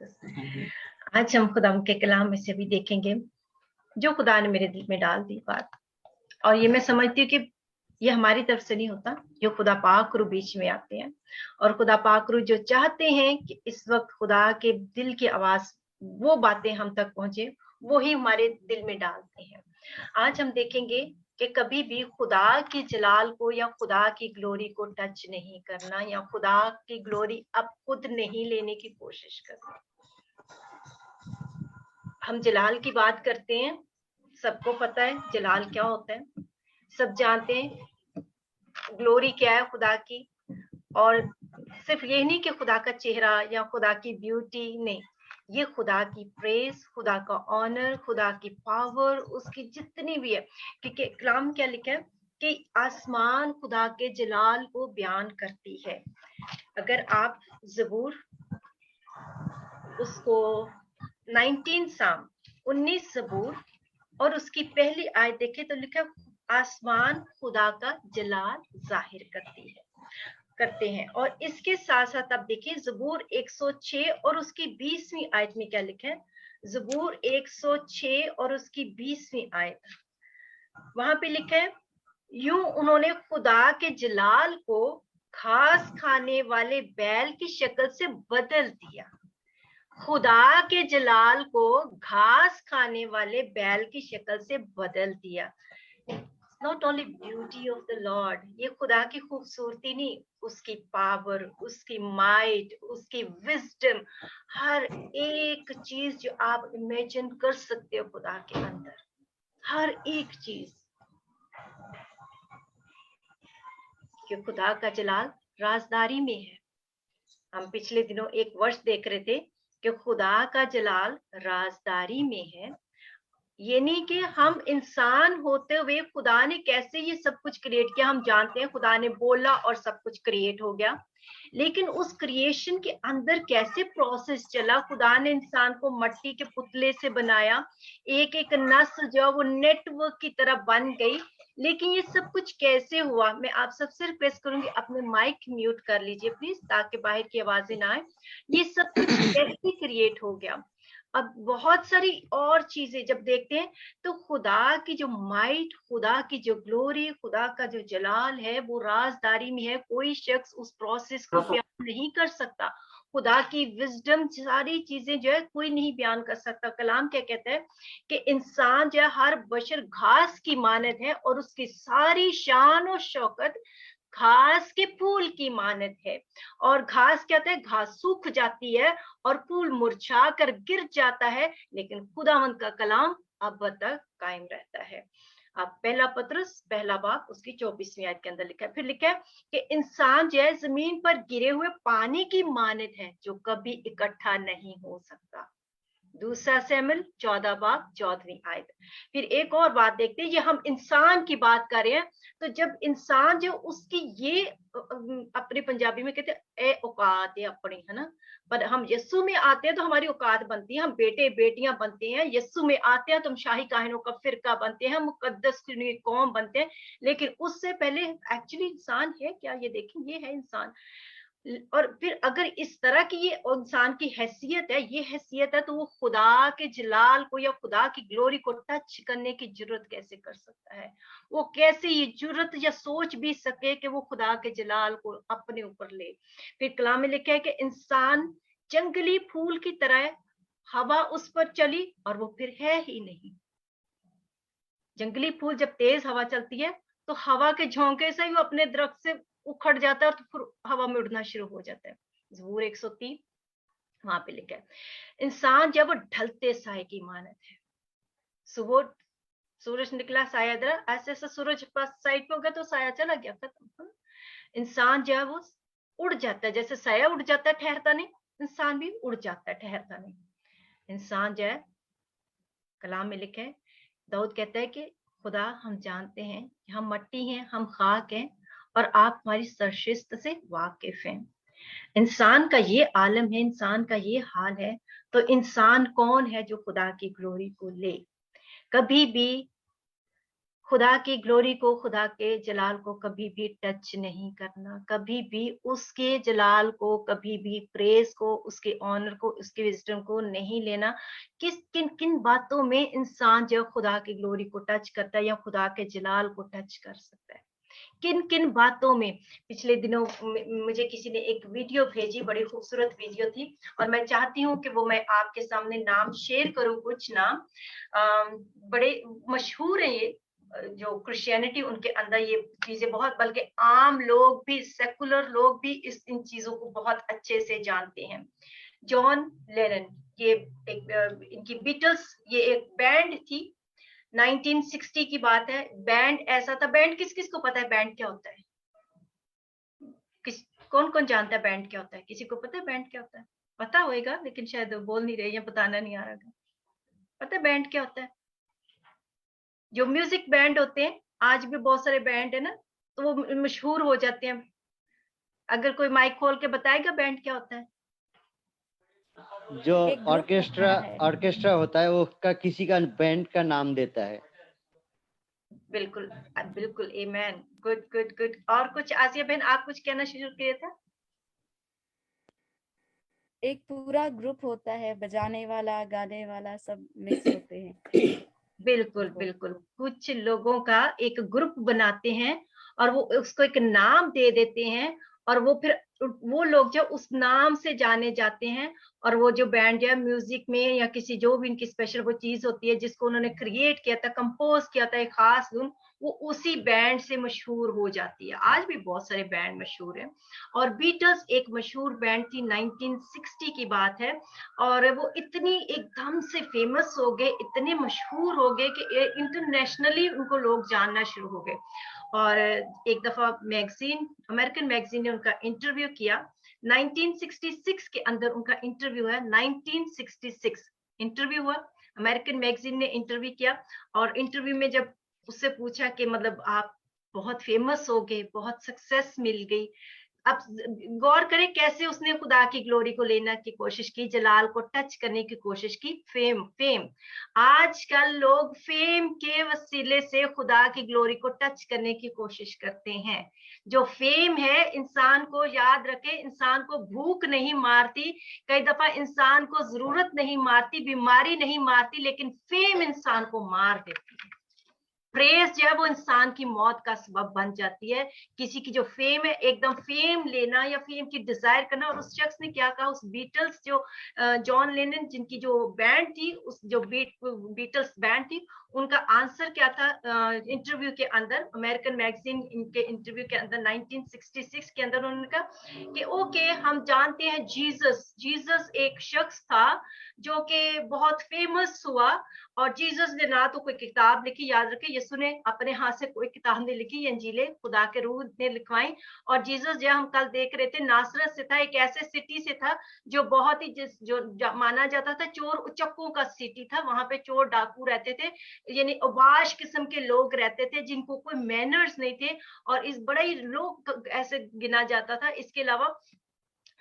Jesus. आज हम खुदा के कलाम में से भी देखेंगे जो खुदा ने मेरे दिल में डाल दी बात, और ये मैं समझती हूँ कि ये हमारी तरफ से नहीं होता, जो खुदा पाक रू बीच में आते हैं और खुदा पाक रू जो चाहते हैं कि इस वक्त खुदा के दिल की आवाज, वो बातें हम तक पहुंचे, वो ही हमारे दिल में डालते हैं। आज हम देखेंगे कि कभी भी खुदा की जलाल को या खुदा की ग्लोरी को टच नहीं करना, या खुदा की ग्लोरी अब खुद नहीं लेने की कोशिश करना। हम जलाल की बात करते हैं, सबको पता है जलाल क्या होता है, सब जानते हैं ग्लोरी क्या है खुदा की। और सिर्फ ये नहीं कि खुदा का चेहरा या खुदा की ब्यूटी, नहीं, ये खुदा की प्रेस, खुदा का ऑनर, खुदा की पावर, उसकी जितनी भी है। क्योंकि कलाम क्या लिखा है कि आसमान खुदा के जलाल को बयान करती है। अगर आप ज़बूर उसको 19 ज़बूर और उसकी पहली आयत देखे तो लिखा आसमान खुदा का जलाल जाहिर करते हैं। और इसके साथ साथ आप देखिए ज़बूर 106 और उसकी 20वीं आयत में क्या लिखा है। ज़बूर 106 और उसकी 20वीं आयत, वहां पे लिखा है, यूं उन्होंने खुदा के जलाल को घास खाने वाले बैल की शक्ल से बदल दिया। खुदा के जलाल को घास खाने वाले बैल की शक्ल से बदल दिया। Not only beauty of the Lord, ये खुदा की खूबसूरती नहीं, उसकी पावर, उसकी माइट, उसकी विजडम, हर एक चीज जो आप इमेजिन कर सकते हो खुदा के अंदर, हर एक चीज। कि खुदा का जलाल राजदारी में है। हम पिछले दिनों एक वर्ष देख रहे थे कि खुदा का जलाल राजदारी में है। ये नहीं कि हम इंसान होते हुए खुदा ने कैसे ये सब कुछ क्रिएट किया, हम जानते हैं खुदा ने बोला और सब कुछ क्रिएट हो गया, लेकिन उस क्रिएशन के अंदर कैसे प्रोसेस चला। खुदा ने इंसान को मिट्टी के पुतले से बनाया, एक एक नस्ल जो वो नेटवर्क की तरह बन गई। लेकिन ये सब कुछ कैसे हुआ, मैं आप सबसे रिक्वेस्ट करूंगी अपने माइक म्यूट कर लीजिए प्लीज, ताकि बाहर की आवाजें ना आए। ये सब कुछ कैसे क्रिएट हो गया। अब बहुत सारी और चीजें जब देखते हैं तो खुदा की जो माइट, खुदा की जो ग्लोरी, खुदा का जो जलाल है वो राजदारी में है। कोई शख्स उस प्रोसेस को बयान नहीं कर सकता। खुदा की विजडम, सारी चीजें जो है कोई नहीं बयान कर सकता। कलाम क्या कहता है कि इंसान जो है हर बशर घास की मानद है और उसकी सारी शान और शौकत घास के फूल की मानद है। और घास क्या होता है, घास सूख जाती है और फूल मुरझा कर गिर जाता है, लेकिन खुदावंद का कलाम अब तक कायम रहता है। अब पहला पत्रस पहला बाब उसकी 24वीं आयत के अंदर लिखा है, फिर लिखा है कि इंसान जो है जमीन पर गिरे हुए पानी की मानद है जो कभी इकट्ठा नहीं हो सकता। दूसरा शमूएल 14 बाब 14वीं आयत। फिर एक और बात देखते हैं, ये हम इंसान की बात कर रहे हैं, तो जब इंसान जो उसकी ये अपने पंजाबी में कहते हैं ए औकात है अपनी, है ना, पर हम यस्सु में आते हैं तो हमारी औकात बनती है, हम बेटे बेटियां बनते हैं। यस्सु में आते हैं तो हम शाही काहिनों का फिरका बनते हैं, मुकद्दस कौम बनते हैं। लेकिन उससे पहले एक्चुअली इंसान है क्या, ये देखें, ये है इंसान। और फिर अगर इस तरह की ये इंसान की हैसियत है, ये हैसियत है, तो वो खुदा के जलाल को या खुदा की ग्लोरी को टच करने की जरूरत कैसे कर सकता है। वो कैसे ये जरूरत या सोच भी सके कि वो खुदा के जलाल को अपने ऊपर ले। फिर कलाम में लिखा है कि इंसान जंगली फूल की तरह, हवा उस पर चली और वो फिर है ही नहीं। जंगली फूल जब तेज हवा चलती है तो हवा के झोंके से ही वो अपने दरख्त से उखड़ जाता है और तो फिर हवा में उड़ना शुरू हो जाता है। ज़बूर 103 वहां पे लिखा है, इंसान जब ढलते साए की मानत है। सुबह सूरज निकला, साया इधर, ऐसे ऐसे सूरज पास साइड पे हो गया तो साया चला गया, खत्म। इंसान जो है वो उड़ जाता है, जैसे साया उड़ जाता है ठहरता नहीं, इंसान भी उड़ जाता है ठहरता नहीं। इंसान जो है, कलाम में लिखा है, दाऊद कहता है कि खुदा हम जानते हैं कि हम मट्टी हैं, हम खाक हैं और आप हमारी सरशिस्त से वाकिफ हैं। इंसान का ये आलम है, इंसान का ये हाल है, तो इंसान कौन है जो खुदा की ग्लोरी को ले। कभी भी खुदा की ग्लोरी को, खुदा के जलाल को कभी भी टच नहीं करना, कभी भी उसके जलाल को, कभी भी प्रेज को, उसके ऑनर को, उसके विजडम को नहीं लेना। किन किन बातों में इंसान जो खुदा की ग्लोरी को टच करता है या खुदा के जलाल को टच कर सकता है, किन किन बातों में। पिछले दिनों मुझे किसी ने एक वीडियो भेजी, बड़ी खूबसूरत वीडियो थी, और मैं चाहती हूँ कि वो मैं आपके सामने नाम शेयर करूँ। कुछ नाम बड़े मशहूर है ये, जो क्रिश्चियनिटी उनके अंदर ये चीजें बहुत, बल्कि आम लोग भी, सेकुलर लोग भी इन चीजों को बहुत अच्छे से जानते हैं। जॉन लेनन, ये एक इनकी बीटल्स, ये एक बैंड थी, 1960 की बात है। बैंड ऐसा था, बैंड किस किस को पता है बैंड क्या होता है? किस, कौन कौन जानता है बैंड क्या होता है? किसी को पता है बैंड क्या होता है? पता होएगा, लेकिन शायद बोल नहीं रहे या बताना नहीं आ रहा। पता है बैंड क्या होता है? जो म्यूजिक बैंड होते हैं, आज भी बहुत सारे बैंड है ना, तो वो मशहूर हो जाते हैं। अगर कोई माइक खोल के बताएगा बैंड क्या होता है? जो एक ग्रुप ऑर्केस्ट्रा होता है। ऑर्केस्ट्रा होता है वो उसका किसी का बैंड का नाम देता है। बिल्कुल बिल्कुल, आमेन, गुड गुड गुड। और कुछ आसिया बहन, आप कुछ कहना शुरू किया था? एक पूरा ग्रुप होता है, बजाने वाला, गाने वाला, सब मिक्स होते हैं। बिल्कुल बिल्कुल, कुछ लोगों का एक ग्रुप बनाते हैं और वो उसको एक नाम दे देते हैं, और वो फिर वो लोग जो उस नाम से जाने जाते हैं, और वो जो बैंड या म्यूजिक में या किसी जो भी इनकी स्पेशल वो चीज होती है जिसको उन्होंने क्रिएट किया था, कंपोज किया था एक खास धुन, वो उसी बैंड से मशहूर हो जाती है। आज भी बहुत सारे बैंड मशहूर हैं, और बीटल्स एक मशहूर बैंड थी, 1960 की बात है, और वो इतनी एकदम से फेमस हो गए, इतने मशहूर हो गए कि इंटरनेशनली उनको लोग जानना शुरू हो गए। और एक दफा मैगजीन, अमेरिकन मैगजीन ने उनका इंटरव्यू किया, 1966 के अंदर उनका इंटरव्यू है, 1966 इंटरव्यू हुआ, अमेरिकन मैगजीन ने इंटरव्यू किया। और इंटरव्यू में जब उससे पूछा कि मतलब आप बहुत फेमस हो गए, बहुत सक्सेस मिल गई, अब गौर करें कैसे उसने खुदा की ग्लोरी को लेने की कोशिश की, जलाल को टच करने की कोशिश की। फेम, फेम, आजकल लोग फेम के वसीले से खुदा की ग्लोरी को टच करने की कोशिश करते हैं। जो फेम है, इंसान को याद रखे, इंसान को भूख नहीं मारती, कई दफा इंसान को जरूरत नहीं मारती, बीमारी नहीं मारती, लेकिन फेम इंसान को मार देती है। प्रेस जो है वो इंसान की मौत का सबब बन जाती है। किसी की जो फेम है, एकदम फेम लेना या फेम की डिजायर करना। और उस शख्स ने क्या कहा, उस बीटल्स जो जॉन लेनन जिनकी जो बैंड थी, उस जो बीटल्स बैंड थी, उनका आंसर क्या था इंटरव्यू के अंदर, अमेरिकन मैगजीन इनके इंटरव्यू के अंदर 1966 के अंदर उन्होंने कहा कि ओके, हम जानते हैं जीसस, जीसस एक शख्स था जो कि बहुत फेमस हुआ, और जीसस ने ना तो कोई किताब लिखी, याद रखे यीशु ने अपने हाथ से कोई किताब नहीं लिखी, ये इंजीलें खुदा के रूह ने लिखवाई। और जीसस जो हम कल देख रहे थे, नासरत से था, एक ऐसे सिटी से था जो बहुत ही जो माना जाता था चोर उचक्कों का सिटी था। वहां पे चोर डाकू रहते थे, यानी अवाश किस्म के लोग रहते थे जिनको कोई मैनर्स नहीं थे, और इस बड़ा ही लोग ऐसे गिना जाता था। इसके अलावा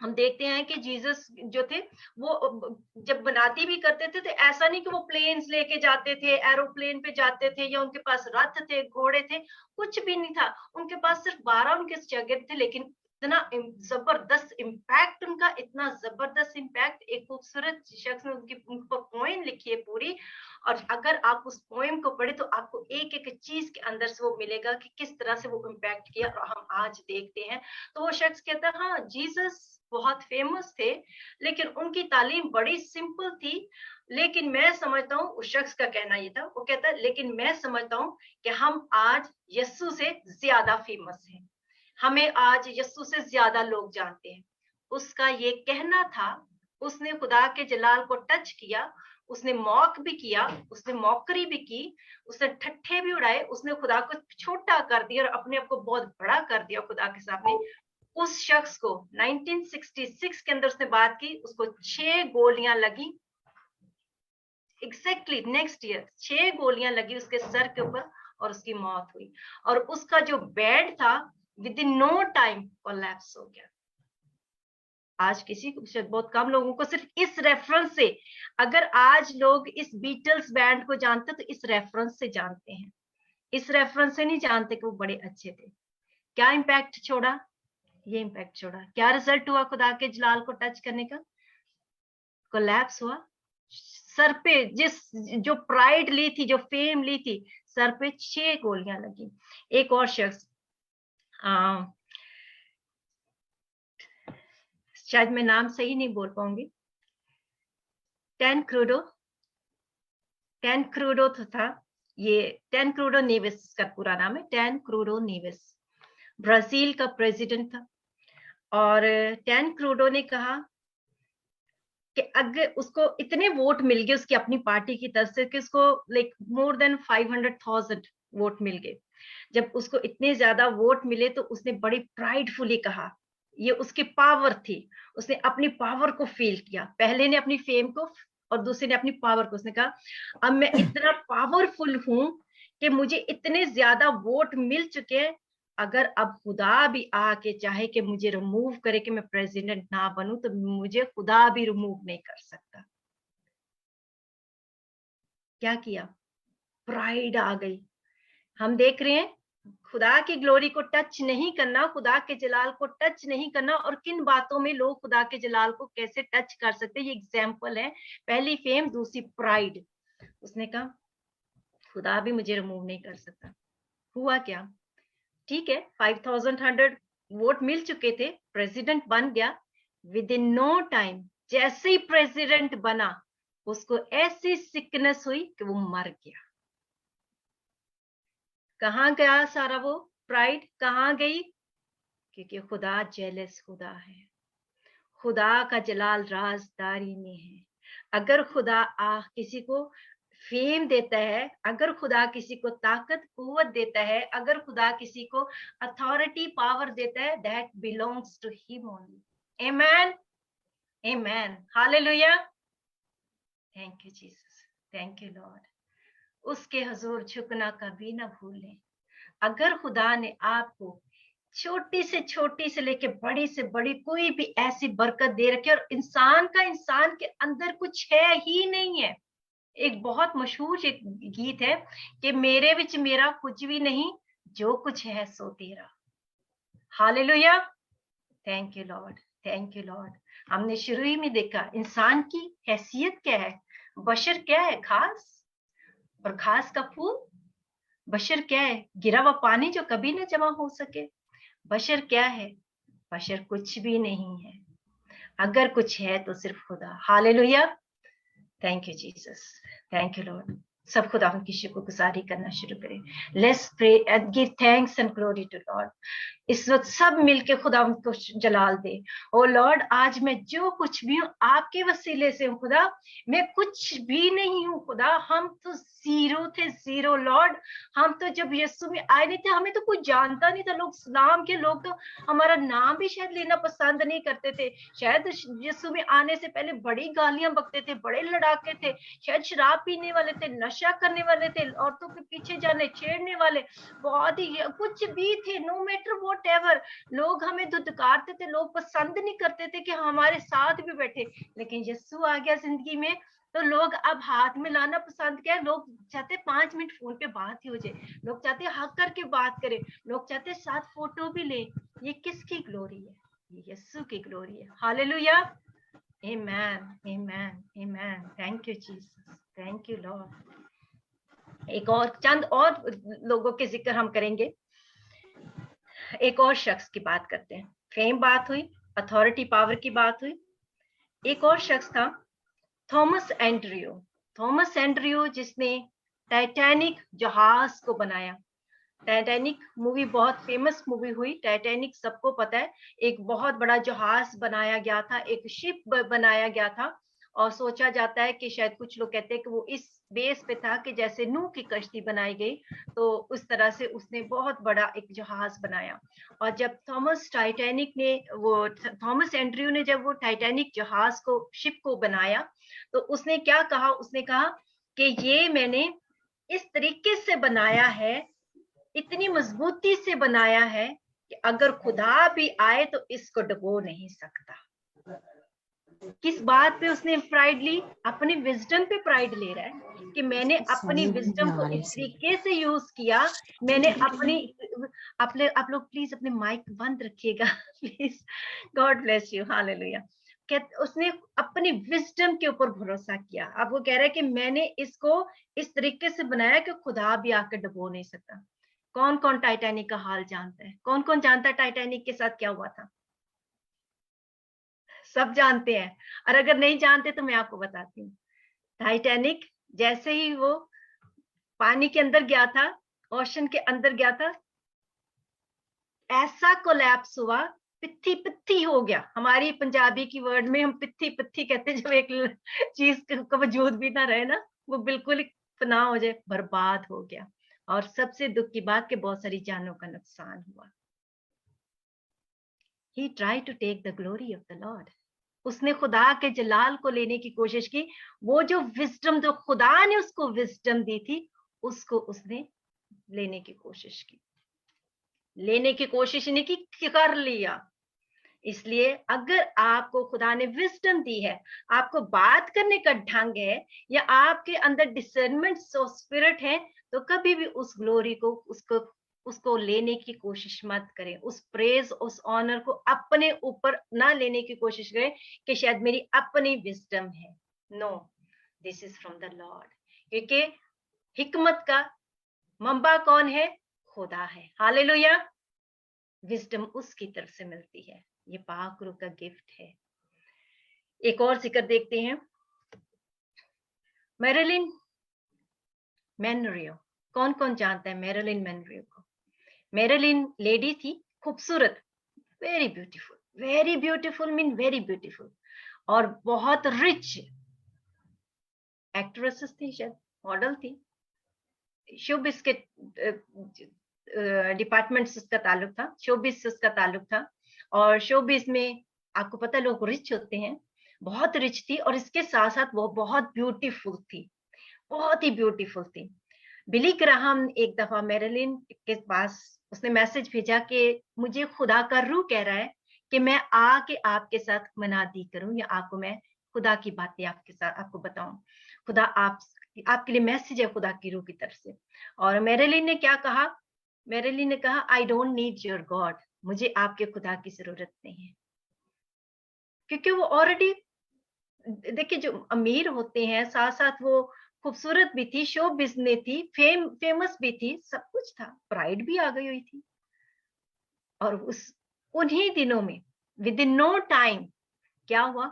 हम देखते हैं कि जीसस जो थे वो जब बनाती भी करते थे तो ऐसा नहीं कि वो प्लेन्स लेके जाते थे, एरोप्लेन पे जाते थे, या उनके पास रथ थे, घोड़े थे, कुछ भी नहीं था। उनके पास सिर्फ 12 उनके शागिर्द थे, लेकिन इतना जबरदस्त इम्पैक्ट उनका, इतना जबरदस्त इम्पैक्ट। एक खूबसूरत शख्स ने उनकी उन पर पोएम लिखी है पूरी, और अगर आप उस पोएम को पढ़े तो आपको एक एक चीज के अंदर से वो मिलेगा कि किस तरह से वो इम्पैक्ट किया, और हम आज देखते हैं। तो वो शख्स कहता है हाँ, जीसस बहुत फेमस थे, लेकिन उनकी तालीम बड़ी सिंपल थी। लेकिन मैं समझता हूँ, उस शख्स का कहना ये था, वो कहता है लेकिन मैं समझता हूँ कि हम आज यस्सु से ज्यादा फेमस हैं, हमें आज यस्सु से ज्यादा लोग जानते हैं। उसका ये कहना था, उसने खुदा के जलाल को टच किया, उसने मॉक भी किया, उसने मॉकरी भी की, उसने ठट्ठे भी उड़ाए, उसने खुदा को छोटा कर दिया और अपने आप को बहुत बड़ा कर दिया खुदा के सामने। उस शख्स को 1966 के अंदर उसने बात की, उसको 6 गोलियां लगी, एग्जैक्टली नेक्स्ट ईयर 6 गोलियां लगी उसके सर के ऊपर, और उसकी मौत हुई। और उसका जो बेड था within no time collapse हो गया। आज किसी को, बहुत कम लोगों को, सिर्फ इस रेफरेंस से, अगर आज लोग इस बीटल्स बैंड को जानते तो इस रेफरेंस से जानते हैं इस रेफरेंस से नहीं जानते कि वो बड़े अच्छे थे। क्या इम्पैक्ट छोड़ा? ये इम्पैक्ट छोड़ा। क्या रिजल्ट हुआ खुदा के जलाल को टच करने का? कोलैप्स हुआ। सर पे जो प्राइड ली थी, जो फेम ली थी, सर पे 6 गोलियां लगी। एक और शख्स, शायद मैं नाम सही नहीं बोल पाऊंगी, टैन क्रूडो था ये। टैन क्रूडो नेविस का पूरा नाम है, टैन क्रूडो नेविस, ब्राजील का प्रेसिडेंट था। और टैन क्रूडो ने कहा कि अगर उसको इतने वोट मिल गए उसकी अपनी पार्टी की तरफ से कि उसको लाइक मोर देन 500,000 वोट मिल गए। जब उसको इतने ज्यादा वोट मिले तो उसने बड़ी प्राइडफुली कहा, ये उसकी पावर थी, उसने अपनी पावर को फील किया। पहले ने अपनी फेम को और दूसरे ने अपनी पावर को। उसने कहा अब मैं इतना पावरफुल हूं कि मुझे इतने ज्यादा वोट मिल चुके हैं, अगर अब खुदा भी आके चाहे कि मुझे रिमूव करे कि मैं प्रेसिडेंट ना बनूं, तो मुझे खुदा भी रिमूव नहीं कर सकता। क्या किया? प्राइड आ गई। हम देख रहे हैं खुदा की ग्लोरी को टच नहीं करना, खुदा के जलाल को टच नहीं करना, और किन बातों में लोग खुदा के जलाल को कैसे टच कर सकते हैं। ये एग्जाम्पल है। पहली फेम, दूसरी प्राइड। उसने कहा खुदा भी मुझे रिमूव नहीं कर सकता। हुआ क्या? ठीक है, 5,100 वोट मिल चुके थे, प्रेसिडेंट बन गया। विद इन नो टाइम, जैसे ही प्रेसिडेंट बना, उसको ऐसी सिकनेस हुई कि वो मर गया। कहाँ गया सारा वो प्राइड? कहाँ गई? क्योंकि खुदा जेलस खुदा है। खुदा का जलाल राजदारी में है। अगर खुदा किसी को फेम देता है, अगर खुदा किसी को ताकत कुव्वत देता है, अगर खुदा किसी को अथॉरिटी पावर देता है, that belongs to him only. Amen, amen, hallelujah. Thank you Jesus, thank you Lord. उसके हुजूर झुकना कभी ना भूलें। अगर खुदा ने आपको छोटी से लेके बड़ी से बड़ी कोई भी ऐसी बरकत दे रखी है, और इंसान के अंदर कुछ है ही नहीं है। एक बहुत मशहूर एक गीत है कि मेरे विच मेरा कुछ भी नहीं, जो कुछ है सो तेरा। Hallelujah, thank you Lord, thank you Lord. हमने शुरू ही में देखा इंसान की हैसियत क्या है। बशर क्या है? घास, और घास का फूल। बशर क्या है? गिरा हुआ पानी जो कभी ना जमा हो सके। बशर क्या है? बशर कुछ भी नहीं है। अगर कुछ है तो सिर्फ खुदा। Hallelujah, thank you Jesus, thank you Lord. सब खुदा की शुक्रगुजारी करना शुरू करें। Let's pray and give thanks and glory to Lord. इस वक्त सब मिलके खुदा को जलाल दे। ओ लॉर्ड, आज मैं जो कुछ भी हूँ आपके वसीले से हूँ खुदा। मैं कुछ भी नहीं हूँ खुदा। हम तो जीरो थे, जीरो लॉर्ड। हम तो जब यीशु में आए नहीं थे, हमें तो कोई जानता नहीं था। लोग इस्लाम के लोग तो हमारा नाम भी शायद लेना पसंद नहीं करते थे। शायद यीशु में आने से पहले बड़ी गालियां बकते थे, बड़े लड़ाके थे, शायद शराब पीने वाले थे, नशा करने वाले थे, औरतों के पीछे जाने, छेड़ने वाले, बहुत ही कुछ भी थे। नो मैटर वॉट एवर, लोग हमें धुतकारते थे, लोग पसंद नहीं करते थे कि हमारे साथ भी बैठे। लेकिन यीशु आ गया जिंदगी में, तो लोग अब हाथ में लाना पसंद किया। लोग चाहते 5 मिनट फोन पे बात ही हो जाए, लोग चाहते हक करके बात करें, लोग चाहते साथ फोटो भी ले। ये किसकी ग्लोरी है? ये यीशु की ग्लोरी है। Hallelujah, amen, amen, amen. Thank you Jesus, thank you Lord. एक और चंद और लोगों के जिक्र हम करेंगे। एक और शख्स की बात करते हैं। फेम बात हुई, अथॉरिटी पावर की बात हुई। एक और शख्स था थॉमस एंड्रयू। थॉमस एंड्रयू जिसने टाइटैनिक जहाज को बनाया। टाइटैनिक मूवी बहुत फेमस मूवी हुई। टाइटैनिक सबको पता है, एक बहुत बड़ा जहाज बनाया गया था, एक शिप बनाया गया था। और सोचा जाता है कि शायद कुछ लोग कहते हैं कि वो इस बेस पे था कि जैसे नूह की कश्ती बनाई गई, तो उस तरह से उसने बहुत बड़ा एक जहाज बनाया। और जब थॉमस एंड्रयू ने जब वो टाइटैनिक जहाज को, शिप को बनाया, तो उसने क्या कहा? उसने कहा कि ये मैंने इस तरीके से बनाया है, इतनी मजबूती से बनाया है कि अगर खुदा भी आए तो इसको डुबो नहीं सकता। किस बात पे उसने प्राइड ली? अपने विजडम पे प्राइड ले रहा है कि मैंने अपनी विजडम को इस तरीके से यूज किया, मैंने अपनी आप लोग प्लीज अपने माइक बंद रखिएगा please. God bless you, hallelujah. उसने अपनी विजडम के ऊपर भरोसा किया। अब वो कह रहा है कि मैंने इसको इस तरीके से बनाया कि खुदा भी आकर डुबो नहीं सकता। कौन कौन टाइटैनिक का हाल जानता है? कौन कौन जानता है टाइटैनिक के साथ क्या हुआ था? सब जानते हैं, और अगर नहीं जानते तो मैं आपको बताती हूँ। टाइटैनिक जैसे ही वो पानी के अंदर गया था, ओशन के अंदर गया था, ऐसा कोलैप्स हुआ, पित्ती पित्ती हो गया। हमारी पंजाबी की वर्ड में हम पित्ती पित्ती कहते हैं, जब एक चीज का वजूद भी ना रहे ना, वो बिल्कुल फना हो जाए, बर्बाद हो गया। और सबसे दुख की बात कि बहुत सारी जानों का नुकसान हुआ। He tried to take the glory of the Lord. उसने खुदा के जलाल को लेने की कोशिश की। वो जो विजडम, जो खुदा ने उसको विजडम दी थी, उसको उसने लेने की कोशिश की। लेने की कोशिश नहीं की, कर लिया। इसलिए अगर आपको खुदा ने विजडम दी है, आपको बात करने का ढंग है, या आपके अंदर डिसर्नमेंट स्पिरिट है, तो कभी भी उस ग्लोरी को, उसको लेने की कोशिश मत करें। उस प्रेज, उस ऑनर को अपने ऊपर ना लेने की कोशिश करें कि शायद मेरी अपनी विजडम है। No, this is from the Lord. क्योंकि हिकमत का मंबा कौन है? खुदा है। हालेलुया। विजडम उसकी तरफ से मिलती है। ये पाक रूह का गिफ्ट है। एक और जिक्र देखते हैं, मैरिलिन मनरो। कौन कौन जानता है मैरिलिन मनरो को? मैरिलिन लेडी थी, खूबसूरत, very beautiful mean very beautiful, और बहुत रिच एक्ट्रेसेस थी, शायद मॉडल थी। शोबिस के डिपार्टमेंट से उसका ताल्लुक था, शोबिस से उसका ताल्लुक था। और शोबिस में आपको पता, लोग रिच होते हैं, बहुत रिच थी, और इसके साथ साथ वो बहुत ब्यूटीफुल थी, बहुत ही ब्यूटीफुल थी। बिली ग्राहम एक दफा मैरिलिन के पास उसने मैसेज भेजा कि मुझे खुदा का रूह कह रहा है कि मैं आके आपके साथ मनादी करूं, या आपको मैं खुदा की बातें आपके साथ आपको बताऊं। खुदा आपके लिए मैसेज है खुदा की रूह की तरफ से। और मैरिलिन ने क्या कहा? मैरिलिन ने कहा, I don't need your God, मुझे आपके खुदा की जरूरत नहीं है। क्योंकि वो ऑलरेडी, देखिए, जो अमीर होते हैं, साथ साथ वो खूबसूरत भी थी, शो बिजनेस थी, फेमस भी थी, सब कुछ था, प्राइड भी आ गई हुई थी। और उन्हीं दिनों में, विद इन नो टाइम, क्या हुआ?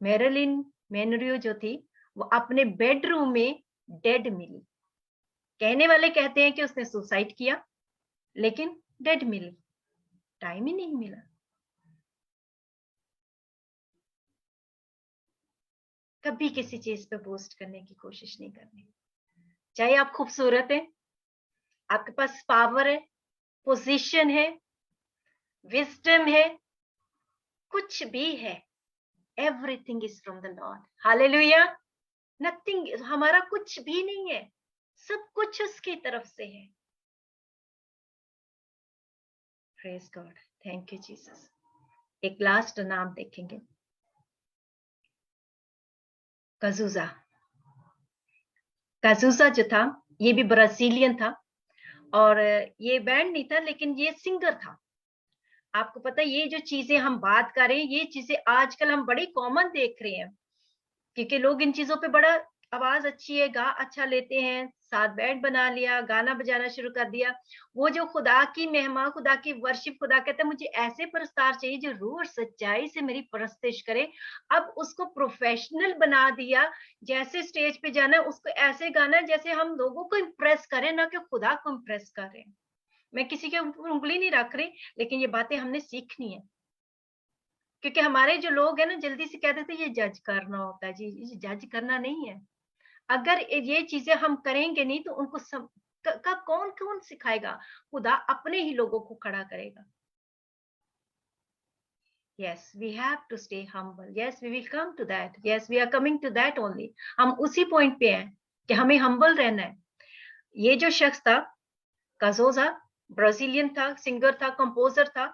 मैरिलिन मनरो जो थी, वो अपने बेडरूम में डेड मिली। कहने वाले कहते हैं कि उसने सुसाइड किया, लेकिन डेड मिली, टाइम ही नहीं मिला। कभी किसी चीज पे बोस्ट करने की कोशिश नहीं करनी। चाहे आप खूबसूरत हैं, आपके पास पावर है, पोजीशन है, विजडम है, कुछ भी है, everything is from the Lord. Hallelujah. Nothing, हमारा कुछ भी नहीं है, सब कुछ उसकी तरफ से है। Praise God, thank you Jesus. एक लास्ट नाम देखेंगे, काजुजा। काजुजा जो था, ये भी ब्राजीलियन था, और ये बैंड नहीं था, लेकिन ये सिंगर था। आपको पता है, ये जो चीजें हम बात कर रहे हैं, ये चीजें आजकल हम बड़ी कॉमन देख रहे हैं, क्योंकि लोग इन चीजों पे बड़ा, आवाज अच्छी है, गा अच्छा लेते हैं, साथ बैंड बना लिया, गाना बजाना शुरू कर दिया। वो जो खुदा की महिमा, खुदा की वर्शिप, खुदा कहता है मुझे ऐसे परस्तार चाहिए जो रूह और सच्चाई से मेरी परस्तिश करे। अब उसको प्रोफेशनल बना दिया, जैसे स्टेज पे जाना है उसको ऐसे गाना है जैसे हम लोगों को इम्प्रेस करें, ना कि खुदा को इम्प्रेस करें। मैं किसी के ऊपर उंगली नहीं रख रही, लेकिन ये बातें हमने सीखनी है। क्योंकि हमारे जो लोग हैं ना, जल्दी से कहते थे ये जज करना होता है। जी, ये जज करना नहीं है। अगर ये चीजें हम करेंगे नहीं, तो उनको सब का कौन कौन सिखाएगा? खुदा अपने ही लोगों को खड़ा करेगा। Yes, we have to stay humble. Yes, we will come to that. Yes, we are coming to that only. हम उसी पॉइंट पे हैं कि हमें हम्बल रहना है। ये जो शख्स था, काजोजा, ब्राजीलियन था, सिंगर था, कंपोजर था,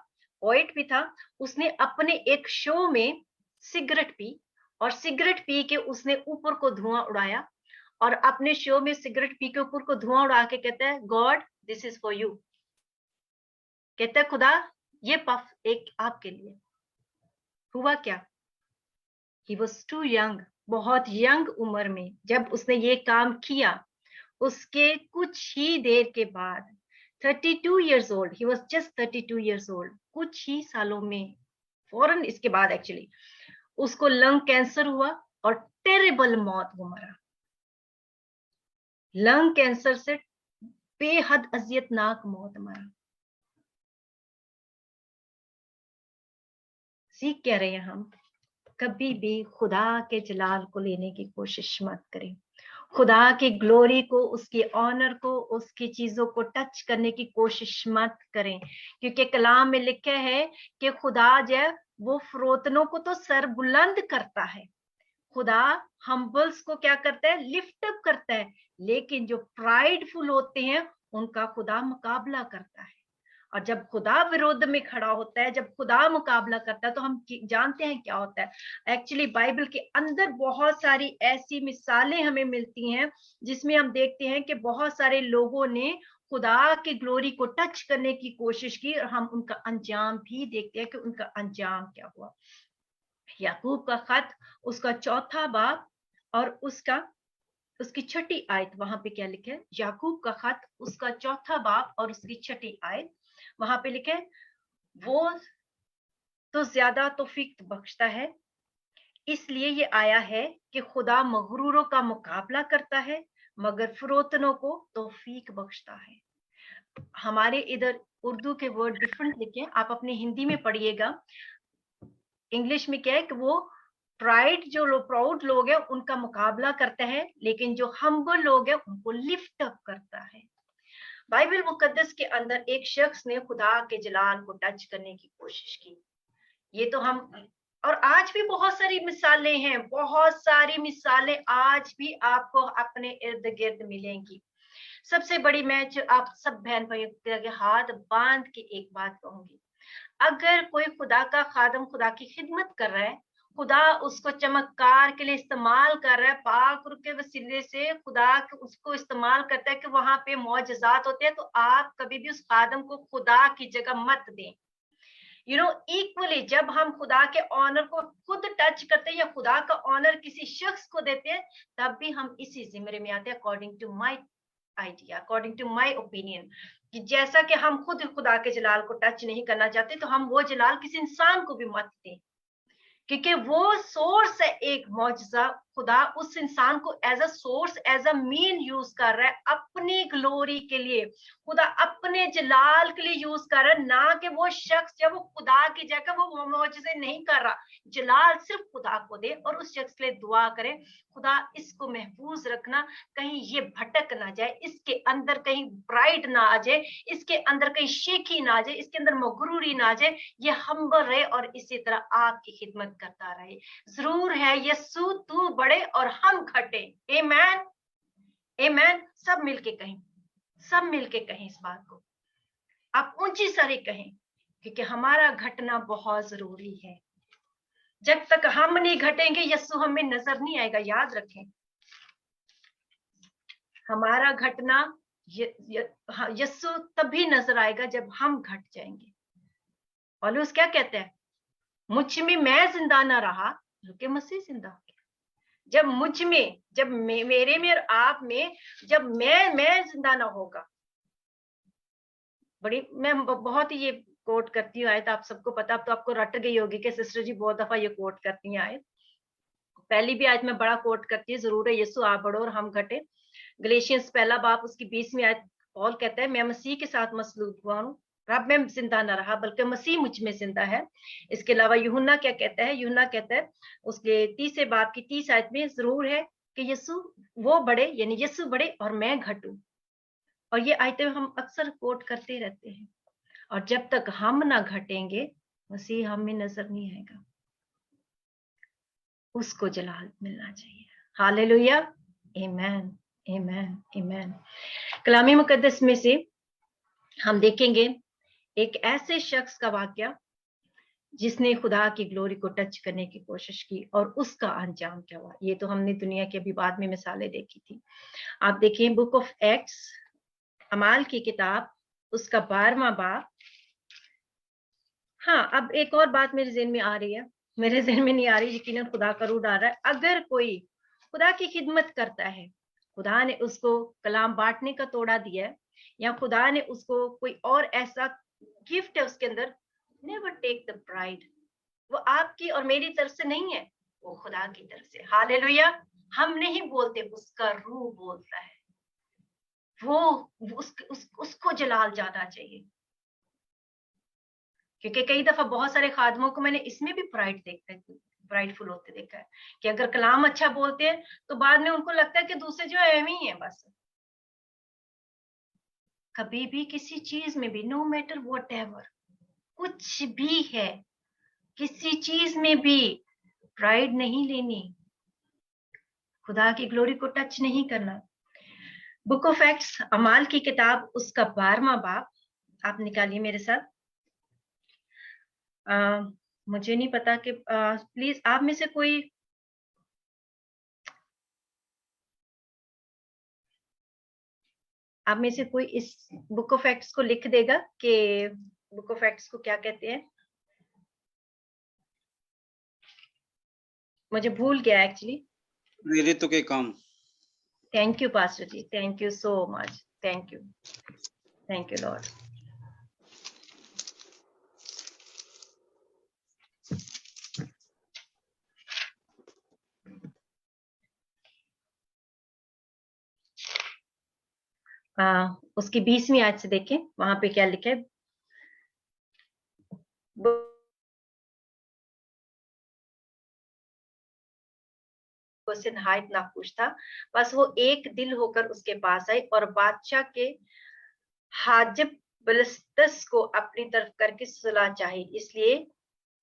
पोएट भी था। उसने अपने एक शो में सिगरेट पी, और सिगरेट पी के उसने ऊपर को धुआं उड़ाया और अपने शो में सिगरेट पी के ऊपर को धुआं उड़ा के कहता है, God this is for you. कहता है, खुदा ये पफ एक आपके लिए। हुआ क्या? ही वॉज टू यंग, बहुत यंग उम्र में जब उसने ये काम किया, उसके कुछ ही देर के बाद 32 years old, he was just 32 years old, कुछ ही सालों में फौरन इसके बाद एक्चुअली उसको लंग कैंसर हुआ और टेरेबल मौत वो मरा। लंग कैंसर से बेहद अजियतनाक मौत मरा। सीख कह रहे हैं हम, कभी भी खुदा के जलाल को लेने की कोशिश मत करें, खुदा की ग्लोरी को, उसकी ऑनर को, उसकी चीजों को टच करने की कोशिश मत करें, क्योंकि कलाम में लिखा है कि खुदा जो है वो फरोतनों को तो सर बुलंद करता है, खुदा हम्बल्स को क्या करता है, लिफ्ट अप करता है, लेकिन जो प्राइडफुल होते हैं उनका खुदा मुकाबला करता है। और जब खुदा विरोध में खड़ा होता है, जब खुदा मुकाबला करता है, तो हम जानते हैं क्या होता है। एक्चुअली बाइबल के अंदर बहुत सारी ऐसी मिसालें हमें मिलती हैं जिसमें हम देखते हैं कि बहुत सारे लोगों ने खुदा की ग्लोरी को टच करने की कोशिश की और हम उनका अंजाम भी देखते हैं कि उनका अंजाम क्या हुआ। याकूब का खत, उसका 4था बाब और उसकी 6ठी आयत, वहां पे क्या लिखा है? याकूब का खत, उसका 4था बाब और उसकी 6ठी आयत, वहां पे लिखे, वो तो ज्यादा तौफीक बख्शता है, इसलिए ये आया है कि खुदा मगरूरों का मुकाबला करता है मगर फरोतनों को तौफीक बख्शता है। हमारे इधर उर्दू के वर्ड डिफरेंट लिखे, आप अपने हिंदी में पढ़िएगा। इंग्लिश में क्या है कि वो प्राइड, जो प्राउड लोग हैं उनका मुकाबला करता है, लेकिन जो हम्बल लोग हैं उनको लिफ्ट अप करता है। बाइबल मुकद्दस के अंदर एक शख्स ने खुदा के जलाल को टच करने की कोशिश की। ये तो हम, और आज भी बहुत सारी मिसालें हैं, बहुत सारी मिसालें आज भी आपको अपने इर्द गिर्द मिलेंगी। सबसे बड़ी मैं आप सब बहन भाइयों के हाथ बांध के एक बात कहूंगी, अगर कोई खुदा का खादम खुदा की खिदमत कर रहा है, खुदा उसको चमत्कार के लिए इस्तेमाल कर रहा है, पाक रूह के वसीले से खुदा उसको इस्तेमाल करता है कि वहां पे मौजज़ात होते हैं, तो आप कभी भी उस खादम को खुदा की जगह मत दें। इक्वली जब हम खुदा के ऑनर को खुद टच करते हैं या खुदा का ऑनर किसी शख्स को देते हैं, तब भी हम इसी जिम्मे में आते हैं, according to my idea, according to my opinion, कि जैसा कि हम खुद खुदा के जलाल को टच नहीं करना चाहते, तो हम वो जलाल किसी इंसान को भी मत दें, क्योंकि वो सोर्स है एक मौजज़ा। खुदा उस इंसान को as a source, as a mean use कर रहा है अपनी ग्लोरी के लिए, खुदा अपने जलाल के लिए यूज कर रहा है, ना कि वो शख्स जब वो खुदा की जगह वो मौजज़े नहीं कर रहा। जलाल सिर्फ खुदा को दे और उस शख्स के लिए दुआ करें, खुदा इसको महफूज रखना, कहीं ये भटक ना जाए, इसके अंदर कहीं प्राइड ना आ जाए, इसके अंदर कहीं शेखी ना आ जाए, इसके अंदर मगरूरी ना आ जाए, ये हम्बल रहे और इसी तरह आपकी खिदमत करता रहे। जरूर है यीशु तू बड़े और हम घटे। आमेन, आमेन। सब मिलके कहें, सब मिलके कहें इस बात को, आप ऊंची सारी कहें, क्योंकि हमारा घटना बहुत जरूरी है। जब तक हम नहीं घटेंगे यीशु हमें नजर नहीं आएगा। याद रखें, हमारा घटना यीशु तभी नजर आएगा जब हम घट जाएंगे। पौलुस क्या कहते हैं? मुझ में मैं जिंदा ना रहा बल्कि मसीह जिंदा हो गया। जब मुझ में, जब मेरे में और आप में, जब मैं जिंदा ना होगा, बड़ी मैं बहुत ही ये कोट करती हूँ आयत, आप सबको पता, अब तो आपको रट गई होगी कि सिस्टर जी बहुत दफा ये कोट करती हैं आयत। पहली भी आयत में बड़ा कोट करती है, जरूर है यीशु आप बढ़ो और हम घटे। गलेशियंस 1 बाब उसकी 20वीं आयत, पौल कहता है मैं मसीह के साथ मसलूब हुआ हूँ, रब में जिंदा ना रहा बल्कि मसीह मुझ में जिंदा है। इसके अलावा यूहन्ना क्या कहता है? यूहन्ना कहता है उसके 30 बाब की 30 आयत में, जरूर है कि यीशु वो बढ़े, यानी यीशु बढ़े और मैं घटूं। और ये आयतें हम अक्सर कोट करते रहते हैं। और जब तक हम ना घटेंगे मसीह हम में नजर नहीं आएगा, उसको जलाल मिलना चाहिए। हालेलुया, आमेन, आमेन, आमेन। कलामी मुकद्दस में से हम देखेंगे एक ऐसे शख्स का वाकया जिसने खुदा की ग्लोरी को टच करने की कोशिश की और उसका अंजाम क्या हुआ। ये तो हमने दुनिया के अभी बाद में मिसालें देखी थी। आप देखिए बुक ऑफ एक्ट्स, अमाल की किताब, उसका 12वां बाब। हाँ, अब एक और बात मेरे ज़हन में आ रही है, मेरे ज़हन में नहीं आ रही, यकीनन खुदा का रूह डाल रहा है। अगर कोई खुदा की खिदमत करता है, खुदा ने उसको कलाम बांटने का तोड़ा दिया है, या खुदा ने उसको कोई और ऐसा गिफ्ट है उसके अंदर, नेवर टेक द प्राइड। वो आपकी और मेरी तरफ से नहीं है, वो खुदा की तरफ से। हालेलुया। हम नहीं बोलते, उसका रूह बोलता है। वो उसको जलाल जाना चाहिए। क्योंकि कई दफा बहुत सारे खादमों को मैंने इसमें भी प्राइडफुल होते देखा है कि अगर कलाम अच्छा बोलते हैं तो बाद में उनको लगता है कि दूसरे जो है ही है बस। कभी भी किसी चीज में भी, नो मैटर वॉट एवर, कुछ भी है, किसी चीज में भी प्राइड नहीं लेनी, खुदा की ग्लोरी को टच नहीं करना। बुक ऑफ एक्ट्स, अमाल की किताब, उसका 12वां बाब, आप निकालिए मेरे साथ। मुझे नहीं पता कि प्लीज आप में से कोई इस बुक ऑफ एक्ट्स को लिख देगा कि बुक ऑफ एक्ट्स को क्या कहते हैं। मुझे भूल गया एक्चुअली। ऋतु के काम। Thank you pastor ji, thank you so much, thank you Lord. उसकी 20वीं आयत से देखें, वहां पे क्या लिखा है। से नहायत नाखुश था, बस वो एक दिल होकर उसके पास आई और बादशाह के हाजिब बलिस्तस को अपनी तरफ करके सुलह चाही, इसलिए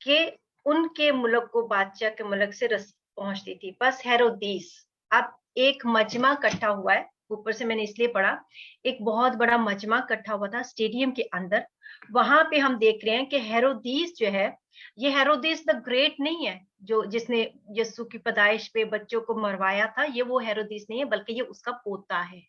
कि उनके मुल्क को बादशाह के मुल्क से रस पहुंचती थी। बस हेरोदीस, अब एक मजमा इकट्ठा हुआ है, ऊपर से मैंने इसलिए पढ़ा, एक बहुत बड़ा मजमा इकट्ठा हुआ था स्टेडियम के अंदर। वहां पे हम देख रहे हैं कि हेरोदीस जो है, ये हेरोदीस द ग्रेट नहीं है जो जिसने यीशु की पैदाइश पे बच्चों को मरवाया था, ये वो हेरोदीस नहीं है, बल्कि ये उसका पोता है।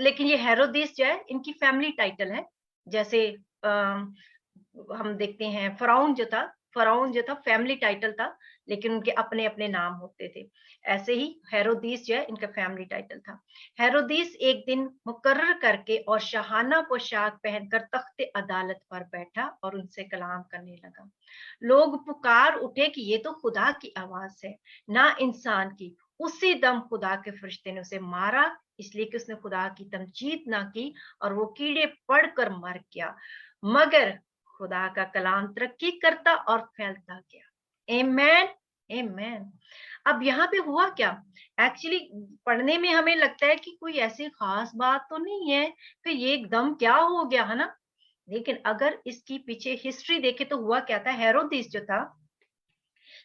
लेकिन ये हेरोदीस जो है, इनकी फैमिली टाइटल है। जैसे हम देखते हैं फराउन जो था फैमिली टाइटल था, लेकिन उनके अपने अपने नाम होते थे। ऐसे ही हेरोदीस जो है, इनका फैमिली टाइटल था। हेरोदीस एक दिन मुकर्रर करके और शाहाना पोशाक पहनकर तख्ते अदालत पर बैठा और उनसे कलाम करने लगा। लोग पुकार उठे कि ये तो खुदा की आवाज है, ना इंसान की। उसी दम खुदा के फरिश्ते ने उसे मारा, इसलिए कि उसने खुदा की तमजीद ना की और वो कीड़े पड़कर मर गया। मगर खुदा का कलाम तरक्की करता और फैलता गया। आमेन, आमेन। अब यहाँ पे हुआ क्या, एक्चुअली पढ़ने में हमें लगता है कि कोई ऐसी खास बात तो नहीं है, फिर ये एकदम क्या हो गया है ना। लेकिन अगर इसकी पीछे हिस्ट्री देखे तो हुआ क्या था। हेरोदिस जो था,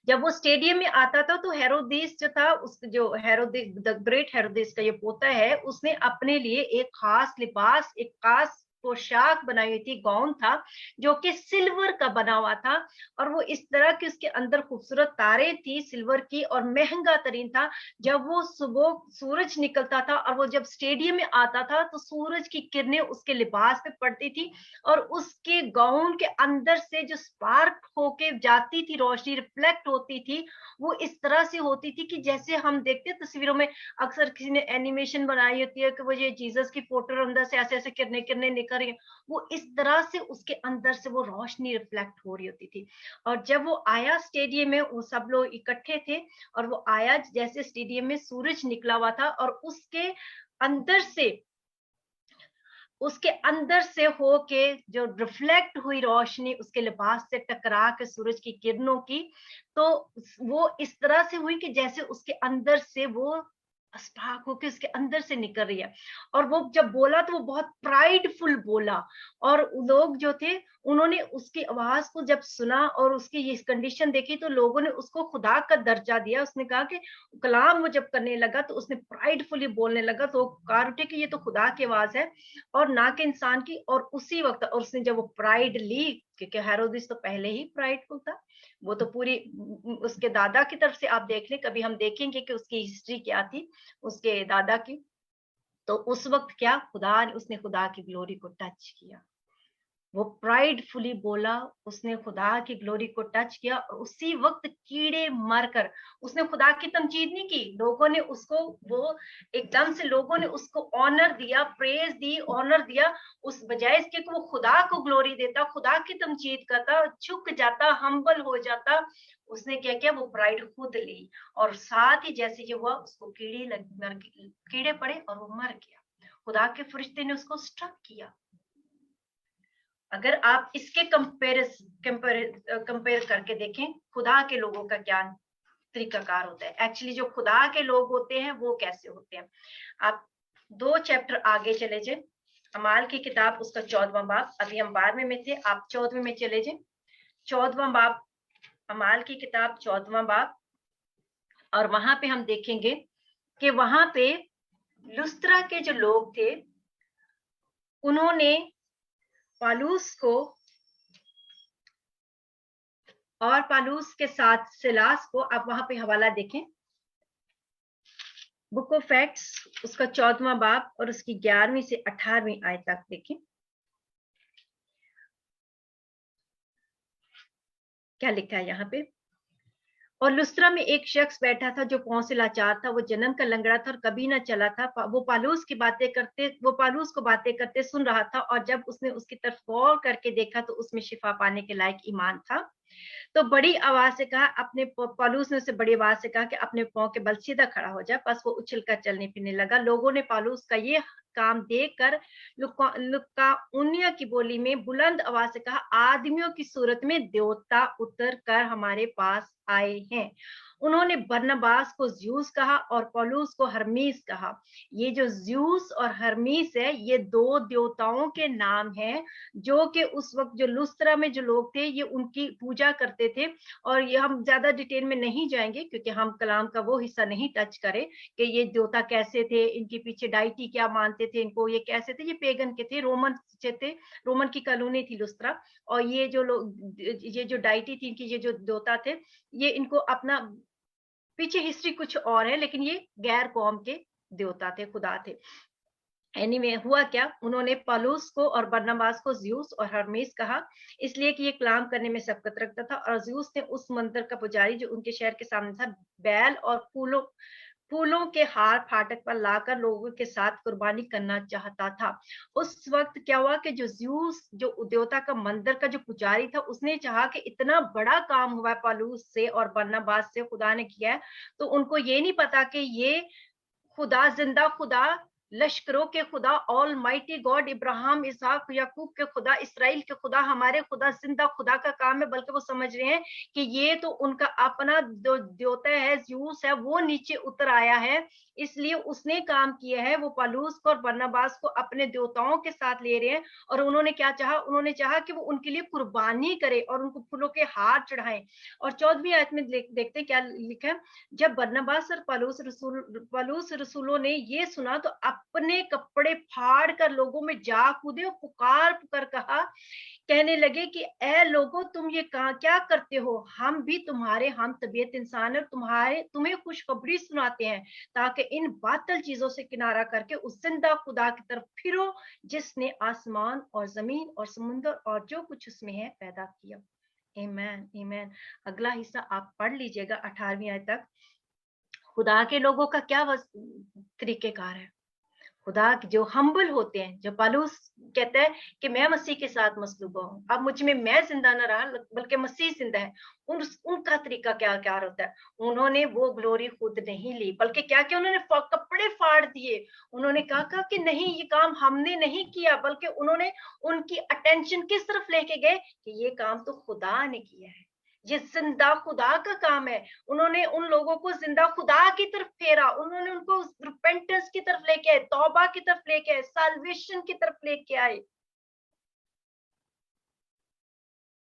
जब वो स्टेडियम में आता था तो हेरोदिस जो था, उस जो हेरोदिस द ग्रेट हेरोदिस का ये पोता है, उसने अपने लिए एक खास लिबास, एक खास पोशाक बनाई हुई थी, गाउन था जो कि सिल्वर का बना हुआ था। और वो इस तरह की उसके अंदर खूबसूरत तारे थी सिल्वर की, और महंगा तरीन था। जब वो सुबह सूरज निकलता था और वो जब स्टेडियम में आता था तो सूरज की किरणें उसके लिबास पे पड़ती थी, और उसके गाउन के अंदर से जो स्पार्क होके जाती थी रोशनी, रिफ्लेक्ट होती थी, वो इस तरह से होती थी कि जैसे हम देखते हैं तस्वीरों में, अक्सर किसी ने एनिमेशन बनाई होती है कि वो ये जीसस की फोटो अंदर से ऐसे ऐसे किरणें किरणें निकल रही है, वो इस तरह से उसके अंदर से वो रोशनी रिफ्लेक्ट हो रही होती थी। और जब वो आया स्टेडियम में, वो सब लोग इकट्ठे थे, और वो आया जैसे स्टेडियम में सूरज निकला हुआ था, और उसके अंदर से होके जो रिफ्लेक्ट हुई रोशनी उसके लिबास से टकरा के सूरज की किरणों की, तो वो इस तरह से हुई कि जैसे उसके अंदर से वो स्पार्क होके उसके अंदर से निकल रही है। और वो जब बोला तो वो बहुत प्राइडफुल बोला, और लोग जो थे उन्होंने उसकी आवाज को जब सुना और उसकी ये कंडीशन देखी तो लोगों ने उसको खुदा का दर्जा दिया। उसने कहा कि कलाम वो जब करने लगा तो उसने प्राइडफुली बोलने लगा, तो कार उठे कि ये तो खुदा की आवाज है और ना कि इंसान की। और उसी वक्त, और उसने जब वो प्राइड ली क्योंकि हेरोदिस तो पहले ही प्राइडफुल था। वो तो पूरी उसके दादा की तरफ से आप देख लें, कभी हम देखेंगे कि उसकी हिस्ट्री क्या थी उसके दादा की। तो उस वक्त क्या उसने खुदा की ग्लोरी को टच किया, वो प्राइडफुली बोला, उसने खुदा की ग्लोरी को टच किया, और उसी वक्त कीड़े मारकर उसने खुदा की तमजीद नहीं की। लोगों ने उसको, वो एकदम से लोगों ने उसको ऑनर दिया, प्रेज दी, ऑनर दिया, उस बजाय इसके कि वो खुदा को ग्लोरी देता, खुदा की तमजीद करता, झुक जाता, हम्बल हो जाता, उसने क्या किया, वो प्राइड खुद ली। और साथ ही जैसे ये हुआ, उसको कीड़े पड़े और वो मर गया। खुदा के फरिश्ते ने उसको स्ट्रक किया। अगर आप इसके कंपेयर करके देखें खुदा के लोगों का क्या तरीकाकार होता है, एक्चुअली जो खुदा के लोग होते हैं वो कैसे होते हैं। आप 2 चैप्टर आगे चले जाए, अमाल की किताब उसका 14वां बाब, अभी हम 12वें में थे, आप 14वें में चले जाए। 14वां बाब, अमाल की किताब 14वां बाब, और वहां पे हम देखेंगे कि वहां पे लुस्त्रा के जो लोग थे उन्होंने पालूस को और पालूस के साथ सिलास को, आप वहां पे हवाला देखें, बुक ऑफ एक्ट्स उसका 14वां बाब और उसकी 11वीं से 18वीं आयत तक देखें क्या लिखा है यहाँ पे। और लुस्त्रा में एक शख्स बैठा था जो पांव से लाचार था, वो जन्म का लंगड़ा था और कभी ना चला था। वो पालूस को बातें करते सुन रहा था, और जब उसने उसकी तरफ गौर करके देखा तो उसमें शिफा पाने के लायक ईमान था। तो बड़ी आवाज से कहा, पालूस ने उसे बड़ी आवाज से कहा कि अपने पांव के बल सीधा खड़ा हो जा। बस वो उछलकर चलने फिरने लगा। लोगों ने पालूस का ये काम देखकर लुकाउनिया की बोली में बुलंद आवाज से कहा, आदमियों की सूरत में देवता उतर कर हमारे पास आए हैं। उन्होंने बरनबास को ज्यूस कहा और पौलुस को हरमीस कहा। ये जो ज्यूस और हरमीस है, ये 2 देवताओं के नाम हैं, जो कि उस वक्त जो लुस्त्रा में जो लोग थे ये उनकी पूजा करते थे। और ये हम ज्यादा डिटेल में नहीं जाएंगे क्योंकि हम कलाम का वो हिस्सा नहीं टच करें कि ये देवता कैसे थे, इनके पीछे डाइटी क्या मानते थे, इनको ये कैसे थे। ये पेगन के थे, रोमन से थे, रोमन की कॉलोनी थी लुस्त्रा। और ये जो लोग, ये जो डाइटी थी, इनकी ये जो देवता थे, ये इनको अपना पीछे हिस्ट्री कुछ और है, लेकिन ये गैर कौम के देवता थे, खुदा थे। एनीवे हुआ क्या, उन्होंने पौलुस को और बरनबास को ज्यूस और हरमीस कहा, इसलिए कि ये कलाम करने में सबकत रखता था। और ज्यूस ने उस मंदिर का पुजारी जो उनके शहर के सामने था, बैल और फूलों के हार फाटक पर लाकर लोगों के साथ कुर्बानी करना चाहता था। उस वक्त क्या हुआ कि जो ज्यूस, जो देवता का मंदिर का जो पुजारी था, उसने चाहा कि इतना बड़ा काम हुआ है पौलुस से और बरनबास से, खुदा ने किया है, तो उनको ये नहीं पता कि ये खुदा, जिंदा खुदा, लश्करों के खुदा, ऑल माइटी गॉड, इब्राहिम, इसहाक, याकूब के खुदा, इसराइल के खुदा, हमारे खुदा, जिंदा खुदा का काम है। बल्कि वो समझ रहे हैं कि ये तो उनका अपना जो देवता है, ज्यूस है, वो नीचे उतर आया है, इसलिए उसने काम किया है। वो पौलुस को और बरनबास को अपने देवताओं के साथ ले रहे हैं। और उन्होंने क्या चाहा, उन्होंने चाहा कि वो उनके लिए कुर्बानी करे और उनको फूलों के हार चढ़ाएं। और 14वीं आयत में देखते हैं क्या लिखा है। जब बरनबास और पौलुस रसूलों ने ये सुना तो अपने कपड़े फाड़ कर लोगों में जा कूदे और पुकार कहा, कहने लगे कि ए लोगों, तुम ये क्या करते हो? हम भी तुम्हारे हम तबीयत इंसान है, तुम्हें खुशखबरी सुनाते हैं, ताकि इन बातिल चीजों से किनारा करके उस जिंदा खुदा की तरफ फिरो, जिसने आसमान और जमीन और समुद्र और जो कुछ उसमें है पैदा किया। आमीन, आमीन। अगला हिस्सा आप पढ़ लीजिएगा 18वीं आयत तक। खुदा के लोगों का क्या तरीकेकार है? खुदा जो हम्बल होते हैं, जो पौलुस कहता है कि मैं मसीह के साथ मसलूबा हूँ, अब मुझ में मैं जिंदा न रहा बल्कि मसीह जिंदा है। उनका तरीका क्या होता है? उन्होंने वो ग्लोरी खुद नहीं ली, बल्कि क्या किया, उन्होंने कपड़े फाड़ दिए। उन्होंने कहा कि नहीं, ये काम हमने नहीं किया, बल्कि उन्होंने उनकी अटेंशन किस तरफ लेके गए कि ये काम तो खुदा ने किया है, ये जिंदा खुदा का काम है। उन्होंने उन लोगों को जिंदा खुदा की तरफ फेरा, उन्होंने उनको रिपेंटेंस की तरफ लेके आए, तौबा की तरफ लेके आए, साल्वेशन की तरफ लेके आए।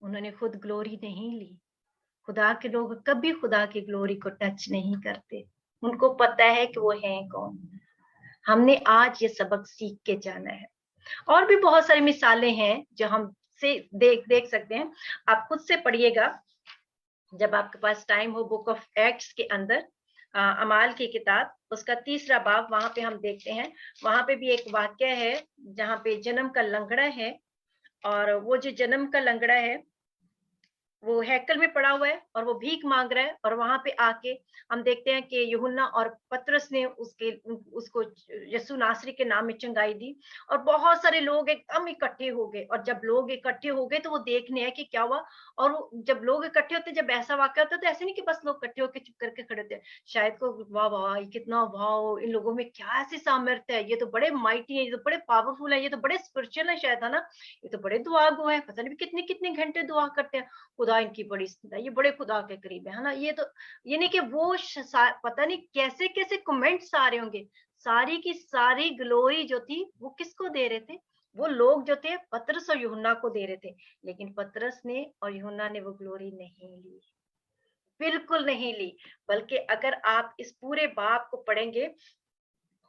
उन्होंने खुद ग्लोरी नहीं ली। खुदा के लोग कभी खुदा की ग्लोरी को टच नहीं करते, उनको पता है कि वो है कौन। हमने आज ये सबक सीख के जाना है। और भी बहुत सारी मिसालें हैं जो हम से देख सकते हैं। आप खुद से पढ़िएगा जब आपके पास टाइम हो। बुक ऑफ एक्ट्स के अंदर अमाल की किताब, उसका 3रा बाब, वहां पे हम देखते हैं, वहां पे भी एक वाक्य है जहां पे जन्म का लंगड़ा है, और वो जो जन्म का लंगड़ा है वो हैकल में पड़ा हुआ है और वो भीख मांग रहा है, और वहां पे आके हम देखते हैं कि यूहन्ना और पतरस ने उसको यीशु नासरी के नाम में चंगाई दी, और बहुत सारे लोग एकदम इकट्ठे हो गए। और जब लोग इकट्ठे हो गए तो वो देखने हैं कि क्या हुआ। और जब लोग इकट्ठे होते, जब ऐसा वाक्य होता है तो ऐसे नहीं कि बस लोग इकट्ठे होकर चुप करके खड़े होते हैं, शायद को वाह वाह ये कितना वाह, इन लोगों में क्या ऐसी सामर्थ्य है, ये तो बड़े माइटी है, ये तो बड़े पावरफुल है, ये तो बड़े स्पिरिचुअल है शायद, है ना, ये तो बड़े दुआ गो है, पता नहीं कितने कितने घंटे दुआ करते हैं, खुदा इनकी बड़ी, ये बड़े खुदा के करीब है ना। ये तो ये नहीं कि वो पता नहीं कैसे कैसे कमेंट्स आ रहे होंगे। सारी की सारी ग्लोरी जो थी वो किसको दे रहे थे? वो लोग जो थे पतरस और यूहन्ना को दे रहे थे, लेकिन पतरस ने और यूहन्ना ने वो ग्लोरी नहीं ली, बिल्कुल नहीं ली। बल्कि अगर आप इस पूरे बाब को पढ़ेंगे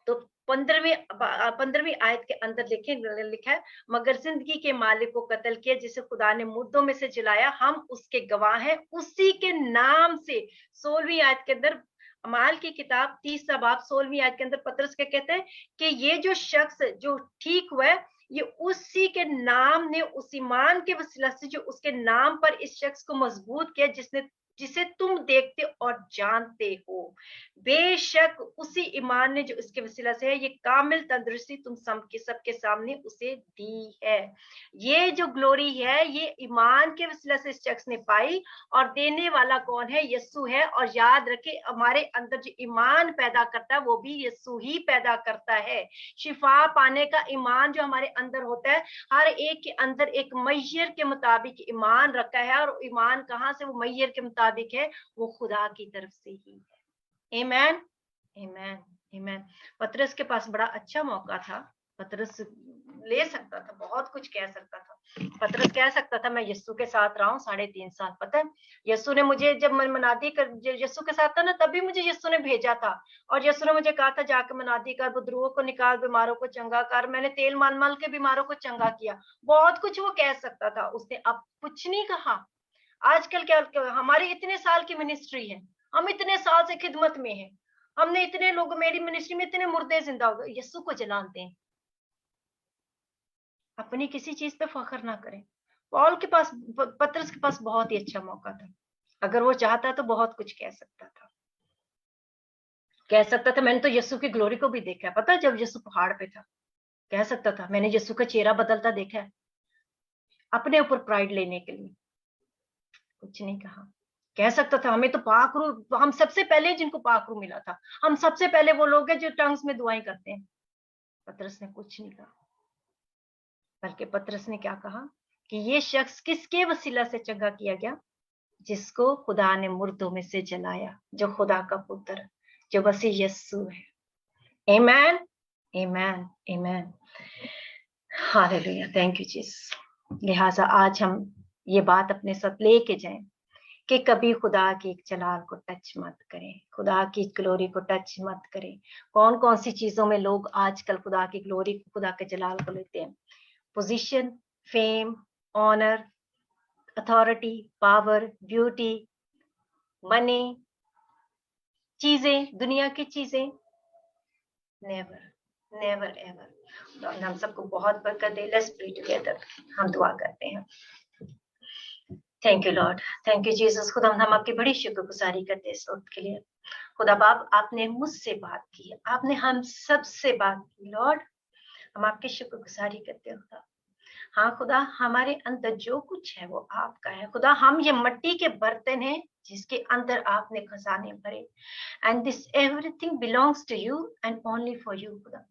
तो 15वीं आयत के अंदर देखें, लिखा है, मगर जिंदगी के मालिक को कत्ल किया जिसे खुदा ने मुर्दों में से जिलाया, हम उसके गवाह हैं उसी के नाम से। 16वीं आयत के अंदर, अमाल की किताब 30 बाब 16वीं आयत के अंदर पतरस क्या कहते हैं कि ये जो शख्स जो ठीक हुआ है, ये उसी के नाम ने, उस ईमान के वसीला से जो उसके नाम पर इस शख्स को मजबूत किया, जिसे तुम देखते और जानते हो। बेशक उसी ईमान ने जो इसके वसीला से है ये कामिल तंदुरुस्ती तुम सबके सामने उसे दी है। ये जो ग्लोरी है ये ईमान के वसीला से इस शख्स ने पाई, और देने वाला कौन है? यीशु है। और याद रखे, हमारे अंदर जो ईमान पैदा करता है वो भी यीशु ही पैदा करता है। शिफा पाने का ईमान जो हमारे अंदर होता है, हर एक के अंदर एक मैयर के मुताबिक ईमान रखा है, और ईमान कहाँ से वो मैयर के मुताबिक है? वो खुदा की तरफ से ही है। आमेन, आमेन, आमेन। पतरस के पास बड़ा अच्छा मौका था, पतरस ले सकता था, बहुत कुछ कह सकता था। पतरस कह सकता था मैं यीशु के साथ रहा हूँ 3.5 साल। पता है, यीशु ने मुझे, जब मैं मनादी कर यीशु के साथ था ना, तभी मुझे यीशु ने भेजा था, और यीशु ने मुझे कहा था जाकर मनादी कर, बुजुर्गों को निकाल, बीमारों को चंगा कर। मैंने तेल मल मल के बीमारों को चंगा किया। बहुत कुछ वो कह सकता था, उसने अब कुछ नहीं कहा। आजकल क्या, हमारी इतने साल की मिनिस्ट्री है, हम इतने साल से खिदमत में हैं, हमने इतने लोग, मेरी मिनिस्ट्री में इतने मुर्दे जिंदा हो गए, यीशु को जलाते हैं। अपनी किसी चीज पे फख्र ना करें। पौल के पास, पतरस के पास बहुत ही अच्छा मौका था, अगर वो चाहता तो बहुत कुछ कह सकता था, कह सकता था मैंने तो यीशु की ग्लोरी को भी देखा है। पता है, जब यीशु पहाड़ पे था, कह सकता था मैंने यीशु का चेहरा बदलता देखा है, अपने ऊपर प्राइड लेने के लिए कुछ नहीं कहा। कह सकता था हमें तो पाक रूह, हम सबसे पहले जिनको पाक रूह मिला था, हम सबसे पहले वो लोग हैं जो टंग्स में दुआएं करते हैं। पतरस ने कुछ नहीं कहा, बल्कि पतरस ने क्या कहा कि ये शख्स किसके वसीला से चंगा किया गया? जिसको खुदा ने मुर्दों में से जलाया, जो खुदा का पुत्र, जो मसीह यीशु है। आमेन, आमेन, amen, hallelujah, thank you Jesus. लिहाजा आज हम ये बात अपने साथ लेके जाएं कि कभी खुदा की जलाल को टच मत करें, खुदा की ग्लोरी को टच मत करें। कौन कौन सी चीजों में लोग आजकल खुदा की ग्लोरी, खुदा के जलाल को लेते हैं? Position, fame, honour, authority, power, beauty, money, चीजें, दुनिया की चीजें। Never, never ever. हम सबको बहुत बरकत दे। Let's pray together. हम दुआ करते हैं। Thank you Lord, thank you Jesus. खुदा हम आपकी बड़ी शुक्रगुजारी करते हैं इस वक्त के लिए। खुदा बाप, आपने मुझसे बात की, आपने हम सब से बात की लॉर्ड, हम आपकी शुक्रगुजारी करते हैं खुदा। हाँ खुदा, हमारे अंदर जो कुछ है वो आपका है खुदा। हम ये मिट्टी के बर्तन हैं जिसके अंदर आपने खजाने भरे, and this everything belongs to you and only for you खुदा।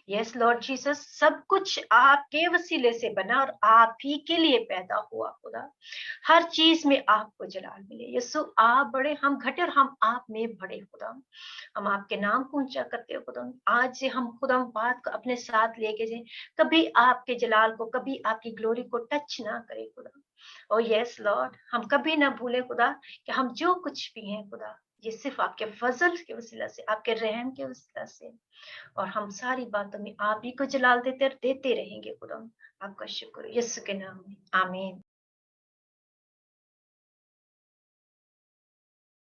यस लॉर्ड जीसस, सब कुछ आपके वसीले से बना और आप ही के लिए पैदा हुआ खुदा। हर चीज में आपको जलाल मिले। यीशु आप बड़े, हम घटे और हम आप में बड़े खुदा। हम आपके नाम को ऊंचा करते हो खुदा। आज से हम खुदा बात को अपने साथ लेके जाए, कभी आपके जलाल को, कभी आपकी ग्लोरी को टच ना करे खुदा। ओ यस लॉर्ड, हम कभी ना भूले खुदा कि हम जो कुछ भी हैं खुदा, ये सिर्फ आपके फजल के वसीला से, आपके रहम के वसीला से, और हम सारी बातों में आप ही को जलाल देते रहेंगे खुदा। आपका शुक्र यीशु के नाम में, आमीन।